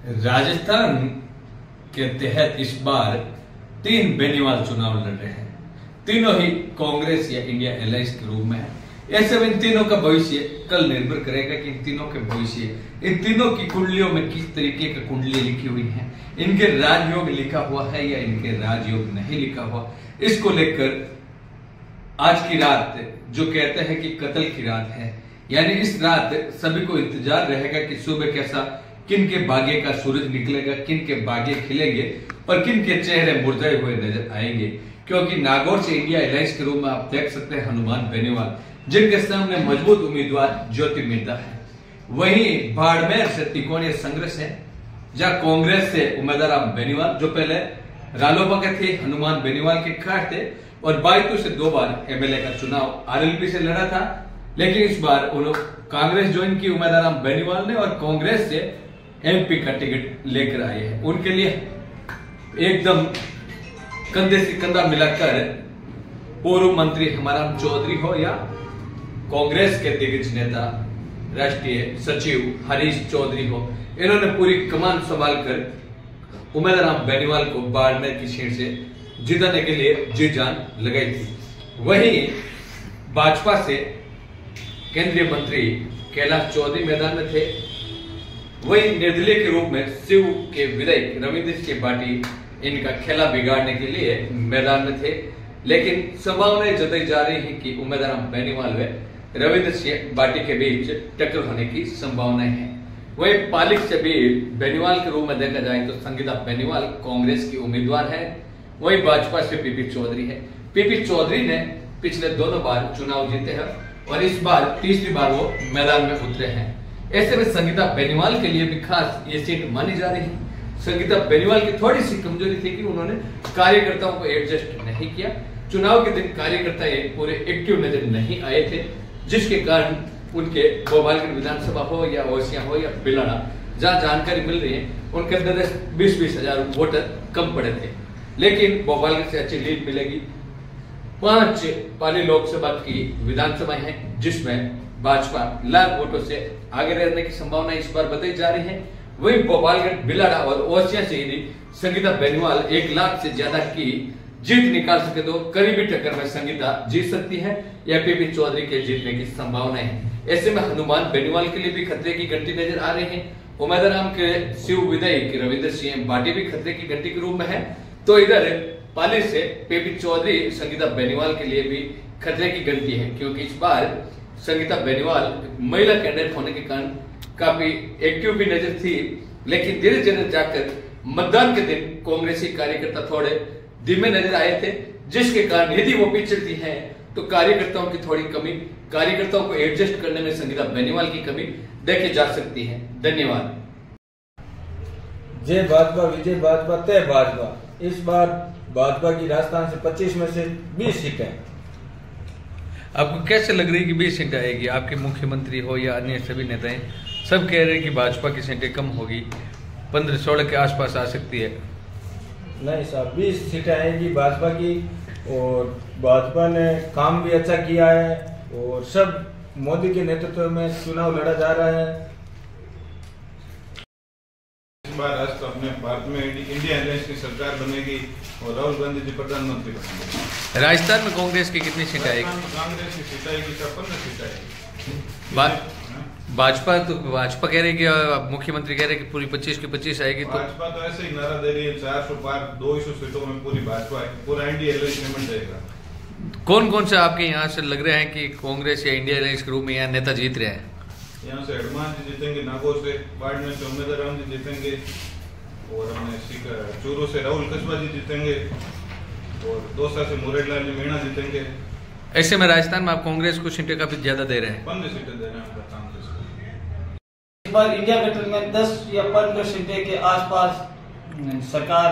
राजस्थान के तहत इस बार 3 बेनीवाल चुनाव लड़ रहे हैं। तीनों ही कांग्रेस या इंडिया अलायंस के रूप में है। ऐसे में इन तीनों का भविष्य कल निर्भर करेगा कि इन तीनों के भविष्य, इन तीनों की कुंडलियों में किस तरीके की कुंडली लिखी हुई है, इनके राजयोग लिखा हुआ है या इनके राजयोग नहीं लिखा हुआ। इसको लेकर आज की रात जो कहते हैं कि कत्ल की रात है, यानी इस रात सभी को इंतजार रहेगा कि सुबह कैसा किन के भाग्य का सूरज निकलेगा, किन के भाग्य खिलेंगे और किन के चेहरे मुरझाए हुए नजर आएंगे। क्योंकि नागौर से इंडिया अलायंस के रूप में आप देख सकते हैं हनुमान बेनीवाल, जिनके सामने मजबूत उम्मीदवार ज्योति मिर्धा है। वहीं बाड़मेर से त्रिकोणीय संघर्ष है, जहां कांग्रेस से उम्मीदवार बेनीवाल जो पहले रालोपा के थे, हनुमान बेनीवाल के खाट थे और बायतू से 2 बार एमएलए का चुनाव आरएलपी से लड़ा था। लेकिन इस बार उन्होंने कांग्रेस ज्वाइन की उम्मीदवार बेनीवाल ने और कांग्रेस से एमपी का टिकट लेकर आए हैं। उनके लिए एकदम कंधे से कंधा मिलाकर पूर्व मंत्री हमाराम चौधरी हो या कांग्रेस के दिग्गज नेता राष्ट्रीय सचिव हरीश चौधरी हो, इन्होंने पूरी कमान संभाल कर उम्मीदवार बेनीवाल को बाड़मेर की सीट से जिताने के लिए जी जान लगाई थी। वहीं भाजपा से केंद्रीय मंत्री कैलाश चौधरी मैदान में थे। वहीं निर्दलीय के रूप में शिव के विधायक रविंद्र सिंह बाटी इनका खेला बिगाड़ने के लिए मैदान में थे। लेकिन संभावनाएं जताई जा रही है कि उम्मीदवार बेनीवाल व रविंद्र सिंह बाटी के बीच टक्कर होने की संभावनाएं हैं। वहीं पालिक से भी बेनीवाल के रूप में देखा जाए तो संगीता बेनीवाल कांग्रेस की उम्मीदवार है। वहीं भाजपा से पीपी चौधरी है। पीपी चौधरी ने पिछले दोनों बार चुनाव जीते हैं और इस बार तीसरी बार वो मैदान में उतरे हैं। ऐसे में संगीता बेनीवाल के लिए भी खास ये सीट मानी जा रही है। संगीता बेनीवाल की थोड़ी सी कमजोरी थी कि उन्होंने कार्यकर्ताओं को एडजस्ट नहीं किया। चुनाव के दिन कार्यकर्ता पूरे एक्टिव नजर नहीं आए थे, जिसके कारण उनके भोपालगढ़ विधानसभा हो या ओसिया हो या बिलाड़ा, जहां जानकारी मिल रही है उनके अंदर 20-20 हजार वोटर कम पड़े थे। लेकिन भोपालगढ़ से अच्छी लीड मिलेगी। 5 पाली लोकसभा की विधानसभा है, जिसमें भाजपा लाख वोटों से आगे रहने की संभावना इस बार बताई जा रही है। वही भोपालगढ़, बिलाड़ा और ओसिया से यदि संगीता बेनीवाल 1 लाख से ज्यादा की जीत निकाल सके तो करीबी टक्कर में संगीता जीत सकती है या पीपी चौधरी के जीतने की संभावना है। ऐसे में हनुमान बेनीवाल के लिए भी खतरे की घंटी नजर आ रही है। उम्मीदवार के शिव विधायक रविंद्र सिंह बाटी भी खतरे की घंटी के रूप में है। तो इधर पाली से पीपी चौधरी संगीता बेनीवाल के लिए भी खतरे की घंटी है, क्योंकि इस बार संगीता बेनीवाल महिला कैंडिडेट होने के कारण काफी एक्टिव भी नजर थी। लेकिन धीरे धीरे जाकर मतदान के दिन कांग्रेसी कार्यकर्ता थोड़े धीमे नजर आए थे, जिसके कारण यदि वो पिछड़ती है तो कार्यकर्ताओं की थोड़ी कमी, कार्यकर्ताओं को एडजस्ट करने में संगीता बेनीवाल की कमी देखी जा सकती है। धन्यवाद। जय भाजपा, विजय भाजपा, तय भाजपा। इस बार भाजपा की राजस्थान से 25 में से 20 सीटें। आपको कैसे लग रही है कि 20 सीटें आएगी? आपके मुख्यमंत्री हो या अन्य सभी नेताएं सब कह रहे हैं कि भाजपा की सीटें कम होगी, 15-16 के आसपास आ सकती है। नहीं साहब, 20 सीटें आएगी भाजपा की और भाजपा ने काम भी अच्छा किया है और सब मोदी के नेतृत्व में चुनाव लड़ा जा रहा है। इस बार राष्ट्र अपने भारत में इंडिया अलायंस की सरकार बनेगी और राहुल गांधी जी प्रधानमंत्री बनेंगे। राजस्थान में कांग्रेस की कितनी सीटें आएगी? कांग्रेस की सीट आएगी, 15 सीट आएगी। भाजपा कह रही है कि मुख्यमंत्री कह रहे हैं कि पूरी 25 की 25 आएगी। तो भाजपा तो ऐसे ही नारा दे रही है 400 पार 200 सीटों में पूरी भाजपा है, पूरा इंडिया अलायंस में बन जाएगा। कौन कौन से आपके यहाँ से लग रहे हैं कि कांग्रेस या इंडिया अलायंस के रूप में यहाँ नेता जीत रहे हैं? यहाँ से हनुमान जी जीतेंगे, नागौर से बाड़मेर से उम्मीदवार जी जीतेंगे और हमने चूरू से राहुल कस्बा जी जीतेंगे और दौसा से मुरलीलाल जी मीणा जीतेंगे। ऐसे में राजस्थान में आप कांग्रेस को सीटें काफी ज्यादा दे रहे हैं। 15 सीटें दे रहे हैं कांग्रेस को। इस बार इंडिया गठबंधन में 10 या 15 सीटें के आसपास सरकार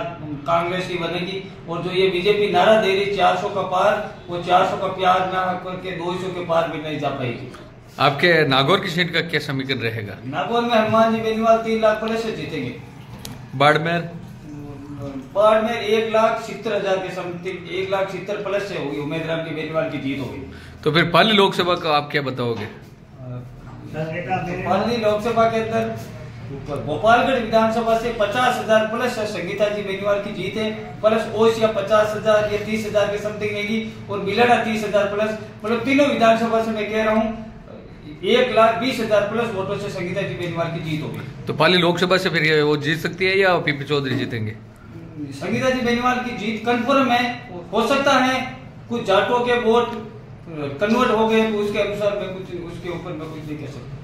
कांग्रेस की बनेगी। और जो ये बीजेपी नारा दे रही 400 का पार, वो 400 का प्यार ना करके 200 के पार भी नहीं जा पाएगी। आपके नागौर की सीट का क्या समीकरण रहेगा? नागौर में हनुमान जी बेनीवाल 3 लाख प्लस से जीतेंगे। बाड़मेर 1,70,000 के समथिंग, 1,70,000 प्लस से होगी उम्मीदवार की बेनीवाल की जीत होगी। तो फिर पाली लोकसभा का आप क्या बताओगे? पाली लोकसभा के अंदर भोपालगढ़ विधानसभा से 50,000 प्लस संगीता जी बेनीवाल की जीत है, प्लस ओसिया 50,000 या 30,000 के समथिंग रहेगी और बिलड़ा 30,000 प्लस, मतलब तीनों विधानसभा से मैं कह रहा हूँ 1,20,000 प्लस वोटों से संगीता जी बेनीवाल की जीत होगी। तो पाली लोकसभा से फिर वो जीत सकती है या पीपी चौधरी जीतेंगे? संगीता जी बेनीवाल की जीत कंफर्म है। हो सकता है कुछ जाटों के वोट कन्वर्ट हो गए तो उसके अनुसार मैं कुछ उसके ऊपर मैं कुछ नहीं कह सकता।